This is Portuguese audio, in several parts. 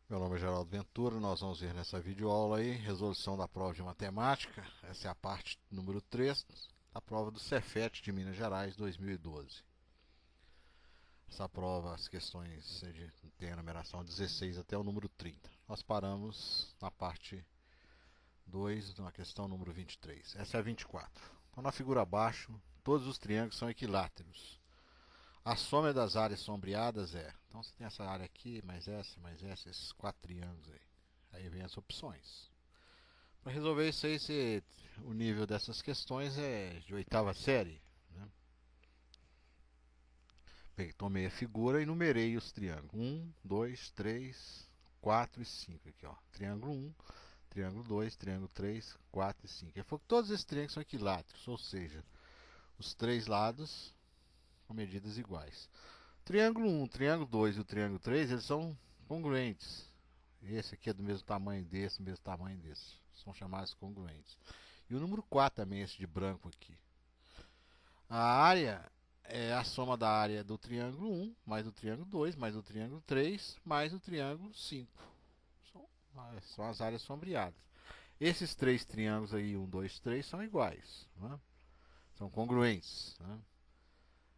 Meu nome é Geraldo Ventura, nós vamos ver nessa videoaula aí resolução da prova de matemática. Essa é a parte número 3 da prova do Cefet de Minas Gerais 2012. Essa prova, as questões têm a numeração 16 até o número 30. Nós paramos na parte 2, na questão número 23. Essa é a 24. Então, na figura abaixo, todos os triângulos são equiláteros. A soma das áreas sombreadas é. Então você tem essa área aqui, mais essa, esses quatro triângulos aí. Aí vem as opções. Para resolver isso aí, o nível dessas questões é de oitava série. Né? Tomei a figura e numerei os triângulos. 1, 2, 3, 4 e 5. Aqui, ó. Triângulo 1, triângulo 2, triângulo 3, 4 e 5. Ele falou que todos esses triângulos são equiláteros, ou seja, os três lados com medidas iguais. Triângulo 1, triângulo 2 e o triângulo 3, eles são congruentes. Esse aqui é do mesmo tamanho desse, do mesmo tamanho desse. São chamados congruentes. E o número 4 também, esse de branco aqui. A área é a soma da área do triângulo 1, mais do triângulo 2, mais do triângulo 3, mais do triângulo 5. São as áreas sombreadas. Esses três triângulos aí, 1, 2, 3, são iguais. Né? São congruentes. Né?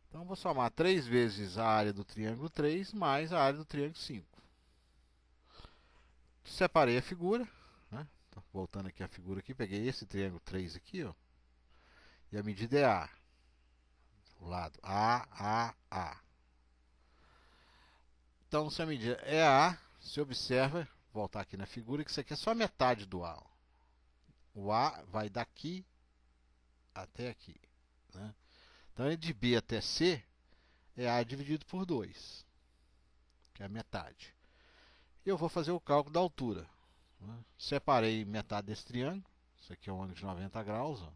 Então, vou somar 3 vezes a área do triângulo 3 mais a área do triângulo 5. Separei a figura, né? Voltando aqui a figura aqui, peguei esse triângulo 3 aqui, ó, e a medida é A. O lado A. Então, se a medida é A, se observa, voltar aqui na figura, que isso aqui é só metade do A. Ó. O A vai daqui até aqui. Né? Então, de B até C é A dividido por 2, que é a metade. E eu vou fazer o cálculo da altura. Né? Separei metade desse triângulo, isso aqui é um ângulo de 90 graus, ó.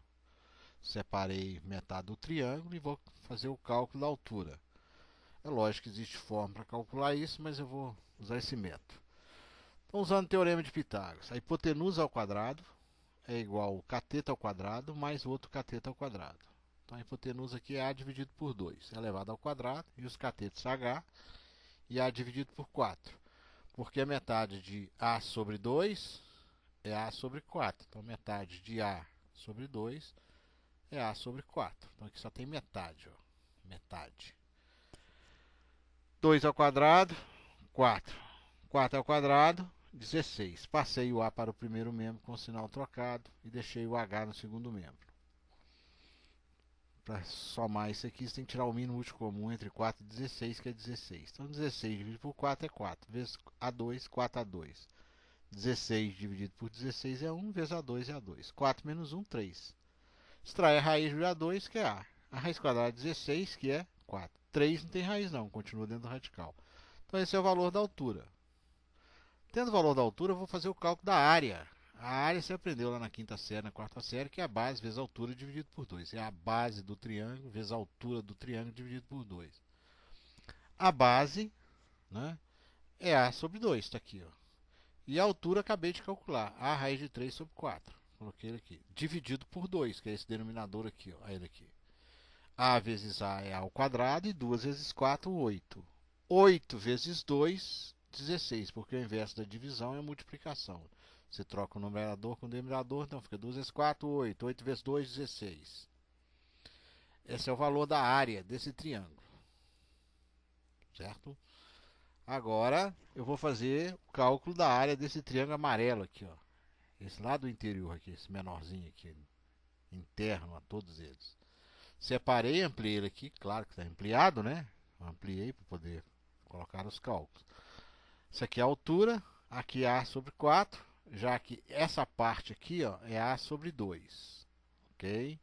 Separei metade do triângulo e vou fazer o cálculo da altura. É lógico que existe forma para calcular isso, mas eu vou usar esse método. Então, usando o teorema de Pitágoras, a hipotenusa ao quadrado é igual ao cateto ao quadrado mais o outro cateto ao quadrado. Então, a hipotenusa aqui é A dividido por 2, elevado ao quadrado, e os catetos H, e A dividido por 4. Porque a metade de A sobre 2 é A sobre 4. Então, metade de A sobre 2 é A sobre 4. Então aqui só tem metade, ó. Metade. 2 ao quadrado, 4. 4 ao quadrado, 16. Passei o A para o primeiro membro com o sinal trocado e deixei o H no segundo membro. Para somar isso aqui, você tem que tirar o mínimo útil comum entre 4 e 16, que é 16. Então 16 dividido por 4 é 4. Vezes A2, 4 A2. 16 dividido por 16 é 1, vezes A2 é A2. 4 menos 1, 3. Extrai a raiz de A2, que é A. A raiz quadrada de 16, que é 4. 3 não tem raiz não, continua dentro do radical. Então esse é o valor da altura. Tendo o valor da altura, eu vou fazer o cálculo da área. A área você aprendeu lá na quinta série, na quarta série, que é a base vezes a altura dividido por 2. É a base do triângulo vezes a altura do triângulo dividido por 2. A base, né, é A sobre 2, está aqui. Ó. E a altura acabei de calcular, A raiz de 3 sobre 4. Coloquei ele aqui. Dividido por 2, que é esse denominador aqui, ó, ele aqui. A vezes A é A ao quadrado e 2 vezes 4, 8. 8 vezes 2, 16, porque o inverso da divisão é a multiplicação. Você troca o numerador com o denominador, então fica 2 vezes 4, 8. 8 vezes 2, 16. Esse é o valor da área desse triângulo. Certo? Agora eu vou fazer o cálculo da área desse triângulo amarelo aqui, ó. Esse lá do interior aqui, esse menorzinho aqui, interno a todos eles. Separei, ampliei ele aqui, claro que está ampliado, né? Ampliei para poder colocar os cálculos. Isso aqui é a altura, aqui é A sobre 4, já que essa parte aqui, ó, é A sobre 2, ok?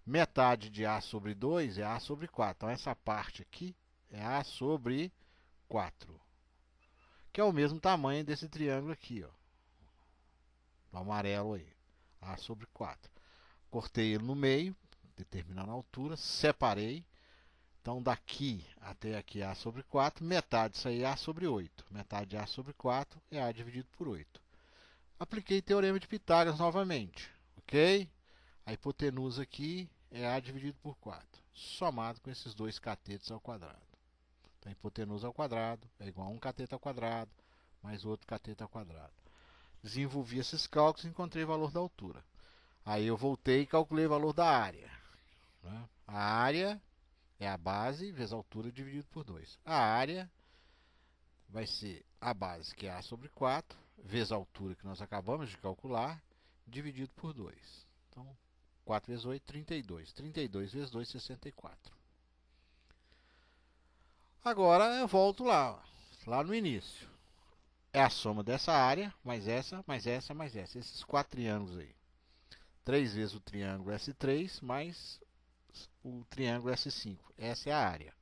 Metade de A sobre 2 é A sobre 4, então essa parte aqui é A sobre 4, que é o mesmo tamanho desse triângulo aqui, ó, do amarelo aí, A sobre 4. Cortei ele no meio, determinando a altura, separei. Então, daqui até aqui A sobre 4, metade disso aí é A sobre 8. Metade de A sobre 4 é A dividido por 8. Apliquei teorema de Pitágoras novamente, ok? A hipotenusa aqui é A dividido por 4, somado com esses dois catetos ao quadrado. Então, a hipotenusa ao quadrado é igual a 1 cateto ao quadrado, mais o outro cateto ao quadrado. Desenvolvi esses cálculos e encontrei o valor da altura. Aí eu voltei e calculei o valor da área. Né? A área é a base vezes a altura dividido por 2. A área vai ser a base, que é A sobre 4, vezes a altura que nós acabamos de calcular, dividido por 2. Então, 4 vezes 8, 32. 32 vezes 2, 64. Agora eu volto lá, lá no início. É a soma dessa área, mais essa, mais essa, mais essa. Esses 4 triângulos aí. 3 vezes o triângulo S3 mais o triângulo S5. Essa é a área.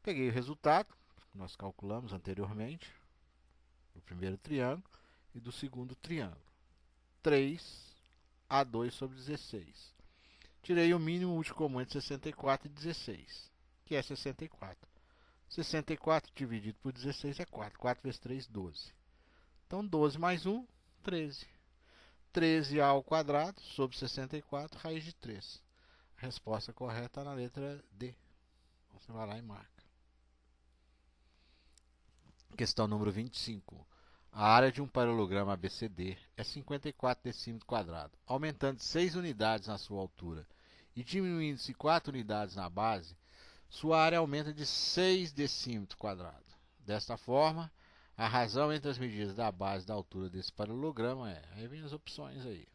Peguei o resultado, que nós calculamos anteriormente, do primeiro triângulo e do segundo triângulo. 3A2 sobre 16. Tirei o mínimo útil comum entre 64 e 16, que é 64. 64 dividido por 16 é 4. 4 vezes 3, 12. Então, 12 mais 1, 13. 13A ao quadrado sobre 64, raiz de 3. A resposta correta está na letra D. Você vai lá e marca. Questão número 25. A área de um paralelogramo ABCD é 54 decímetros quadrados. Aumentando 6 unidades na sua altura e diminuindo-se 4 unidades na base, sua área aumenta de 6 decímetros quadrados. Desta forma, a razão entre as medidas da base e da altura desse paralelogramo é... Aí vem as opções aí.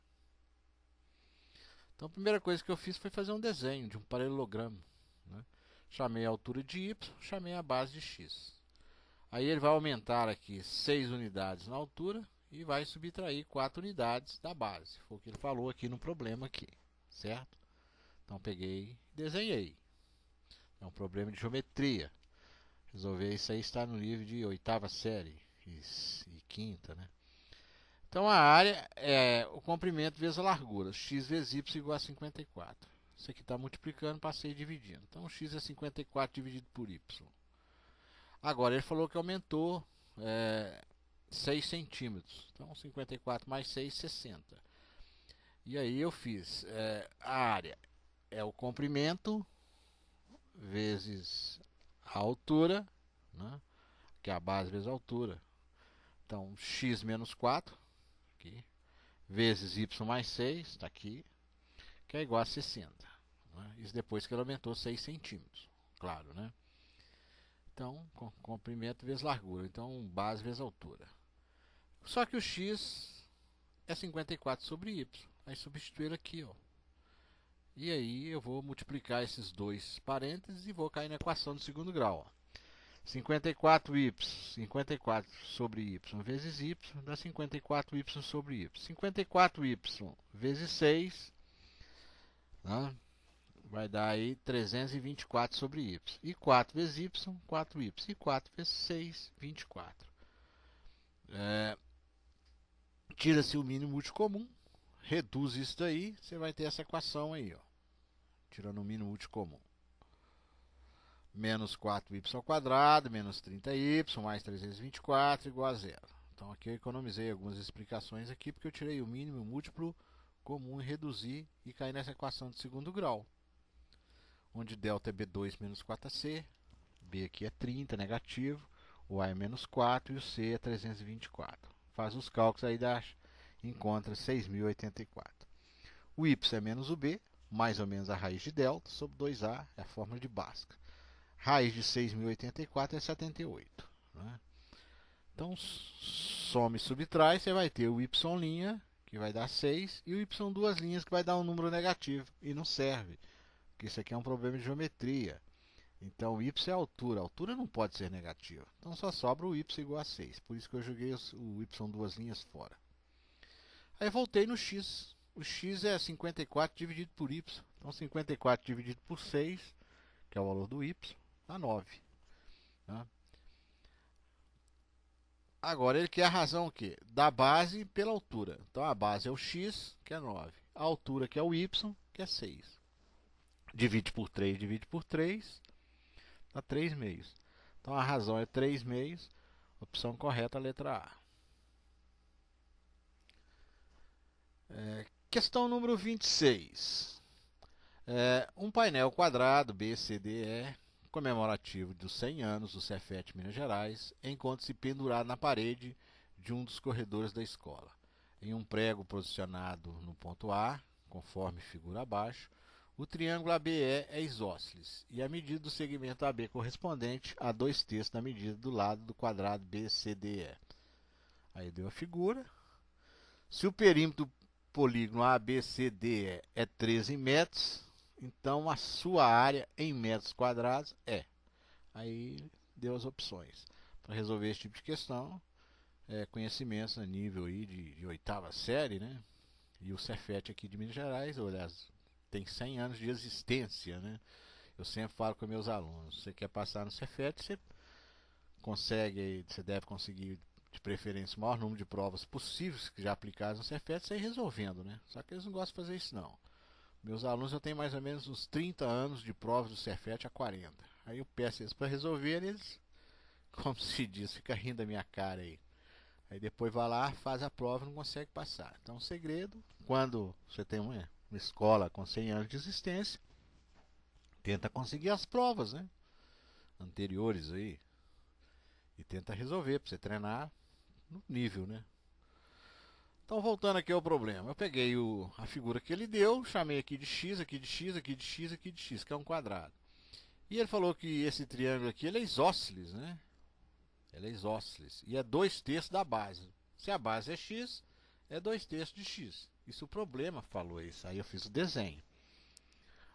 Então, a primeira coisa que eu fiz foi fazer um desenho de um paralelogramo. Né? Chamei a altura de y, chamei a base de x. Aí ele vai aumentar aqui 6 unidades na altura e vai subtrair 4 unidades da base. Foi o que ele falou aqui no problema aqui, certo? Então peguei e desenhei. É um problema de geometria. Resolver isso aí está no livro de 8ª série e 5ª, né? Então a área é o comprimento vezes a largura. X vezes y igual a 54. Isso aqui está multiplicando, passei dividindo. Então x é 54 dividido por y. Agora ele falou que aumentou 6 centímetros. Então 54 mais 6, 60. E aí eu fiz a área é o comprimento vezes a altura, né? Que é a base vezes a altura. Então x menos 4, aqui, vezes y mais 6, está aqui, que é igual a 60. Né? Isso depois que ele aumentou 6 centímetros, claro, né? Então, comprimento vezes largura. Então, base vezes altura. Só que o x é 54 sobre y. Aí substituir aqui, ó. E aí eu vou multiplicar esses dois parênteses e vou cair na equação do segundo grau. Ó. 54y, 54 sobre y vezes y dá 54y sobre y. 54y vezes 6, né? Vai dar aí 324 sobre y. E 4 vezes y, 4y. E 4 vezes 6, 24. Tira-se o mínimo útil comum. Reduz isso daí. Você vai ter essa equação aí. Ó. Tirando o mínimo útil comum. Menos 4y ao quadrado, menos 30y, mais 324, igual a zero. Então aqui eu economizei algumas explicações aqui, porque eu tirei o mínimo múltiplo comum e reduzi e caí nessa equação de segundo grau. Onde delta é B2 menos 4AC, B aqui é 30, negativo, o A é menos 4 e o C é 324. Faz os cálculos aí, encontra 6.084. O Y é menos o B, mais ou menos a raiz de delta, sobre 2A, é a fórmula de Bhaskara. Raiz de 6.084 é 78. Né? Então, soma e subtrai, você vai ter o Y', que vai dar 6, e o Y duas linhas, que vai dar um número negativo, e não serve. Porque isso aqui é um problema de geometria. Então, o y é a altura. A altura não pode ser negativa. Então, só sobra o y igual a 6. Por isso que eu joguei o y duas linhas fora. Aí, voltei no x. O x é 54 dividido por y. Então, 54 dividido por 6, que é o valor do y, dá 9. Né? Agora, ele quer a razão o quê? Da base pela altura. Então, a base é o x, que é 9. A altura, que é o y, que é 6. Divide por 3, divide por 3, dá 3 meios. Então a razão é 3 meios, opção correta, a letra A. Questão número 26. Um painel quadrado, B, C, D, E, comemorativo dos 100 anos do Cefet Minas Gerais, encontra-se pendurado na parede de um dos corredores da escola. Em um prego posicionado no ponto A, conforme figura abaixo, o triângulo ABE é isósceles e a medida do segmento AB correspondente a 2/3 da medida do lado do quadrado BCDE. Aí deu a figura. Se o perímetro do polígono ABCDE é 13 metros, então a sua área em metros quadrados é. Aí deu as opções. Para resolver esse tipo de questão, conhecimentos a nível aí de 8ª série, né? E o Cefet aqui de Minas Gerais, aliás, tem 100 anos de existência, né? Eu sempre falo com meus alunos, você quer passar no Cefet, você consegue, você deve conseguir de preferência o maior número de provas possíveis que já aplicadas no Cefet, você ir resolvendo, né? Só que eles não gostam de fazer isso não. Meus alunos, eu tenho mais ou menos uns 30 anos de provas do Cefet a 40. Aí eu peço eles para resolver, eles, como se diz, fica rindo da minha cara aí. Aí depois vai lá, faz a prova e não consegue passar. Então o segredo, quando você tem uma escola com 100 anos de existência, tenta conseguir as provas, né? Anteriores aí. E tenta resolver, para você treinar no nível, né? Então voltando aqui ao problema, eu peguei a figura que ele deu, chamei aqui de x, aqui de x, aqui de x, aqui de x, que é um quadrado. E ele falou que esse triângulo aqui ele é isósceles, né? Ele é isósceles e é 2/3 da base. Se a base é x, é 2/3 de x. Isso o problema falou isso, aí eu fiz o desenho.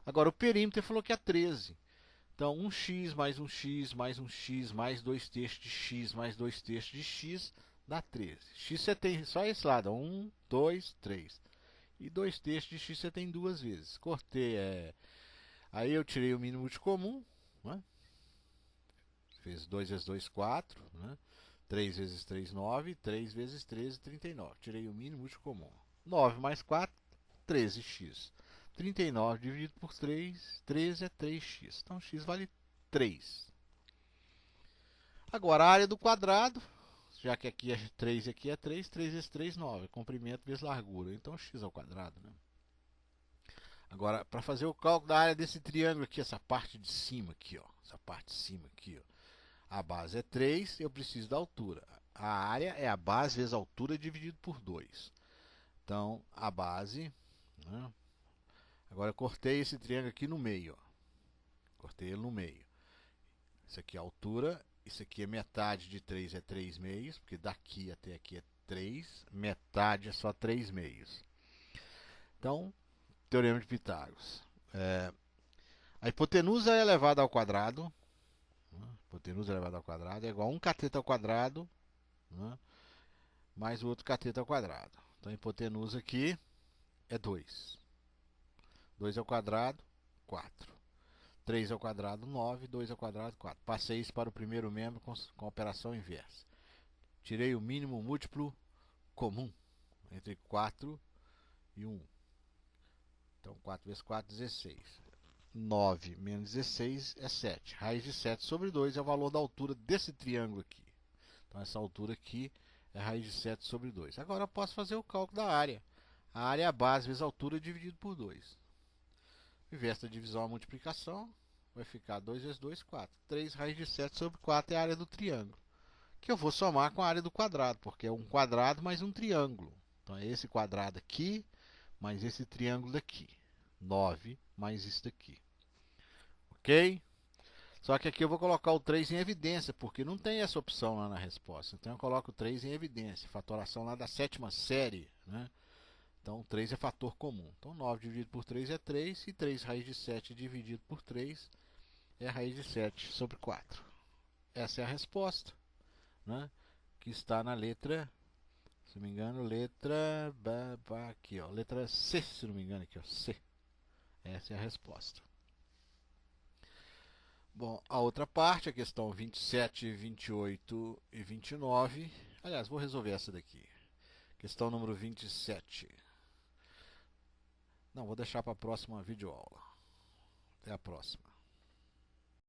Agora o perímetro ele falou que é 13. Então 1x mais 1x mais 1x mais 2/3 de x mais 2/3 de x dá 13. X você tem só esse lado, 1, 2, 3. E 2/3 de x você tem duas vezes. Cortei, aí eu tirei o mínimo de comum, né? Fez 2 vezes 2, 4, né? 3 vezes 3, 9, 3 vezes 13, 39. Tirei o mínimo de comum. 9 mais 4, 13x. 39 dividido por 3, 13 é 3x. Então x vale 3. Agora a área do quadrado, já que aqui é 3 e aqui é 3, 3 vezes 3, 9. Comprimento vezes largura. Então x ao quadrado, né? Agora, para fazer o cálculo da área desse triângulo aqui, essa parte de cima aqui, ó. Essa parte de cima aqui, ó. A base é 3, eu preciso da altura. A área é a base vezes a altura dividido por 2. Então, a base, né? Agora eu cortei esse triângulo aqui no meio, ó. Cortei ele no meio. Isso aqui é a altura, isso aqui é metade de 3 é 3 meios, porque daqui até aqui é 3, metade é só 3 meios. Então, Teorema de Pitágoras. A hipotenusa é elevada ao quadrado, né? Hipotenusa elevada ao quadrado é igual a 1 cateto ao quadrado, né? Mais o outro cateto ao quadrado. Então a hipotenusa aqui é 2. 2 ao quadrado, 4. 3 ao quadrado, 9. 2 ao quadrado, 4. Passei isso para o primeiro membro com a operação inversa. Tirei o mínimo múltiplo comum entre 4 e 1. Então 4 vezes 4, 16. 9 menos 16 é 7. Raiz de 7 sobre 2 é o valor da altura desse triângulo aqui. Então essa altura aqui é raiz de 7 sobre 2. Agora eu posso fazer o cálculo da área. A área é a base vezes a altura dividido por 2. Inverso da divisão a multiplicação, vai ficar 2 vezes 2, 4. 3 raiz de 7 sobre 4 é a área do triângulo. Que eu vou somar com a área do quadrado, porque é um quadrado mais um triângulo. Então é esse quadrado aqui, mais esse triângulo daqui. 9 mais isso daqui. Ok? Só que aqui eu vou colocar o 3 em evidência, porque não tem essa opção lá na resposta. Então eu coloco o 3 em evidência. Fatoração lá da 7ª série, né? Então 3 é fator comum. Então 9 dividido por 3 é 3. E 3 raiz de 7 dividido por 3 é raiz de 7 sobre 4. Essa é a resposta, né? Que está na letra, se não me engano, letra aqui, ó, letra C, se não me engano, aqui, ó, C. Essa é a resposta. Bom, a outra parte, a questão 27, 28 e 29. Aliás, vou resolver essa daqui. Questão número 27. Não, vou deixar para a próxima videoaula. Até a próxima.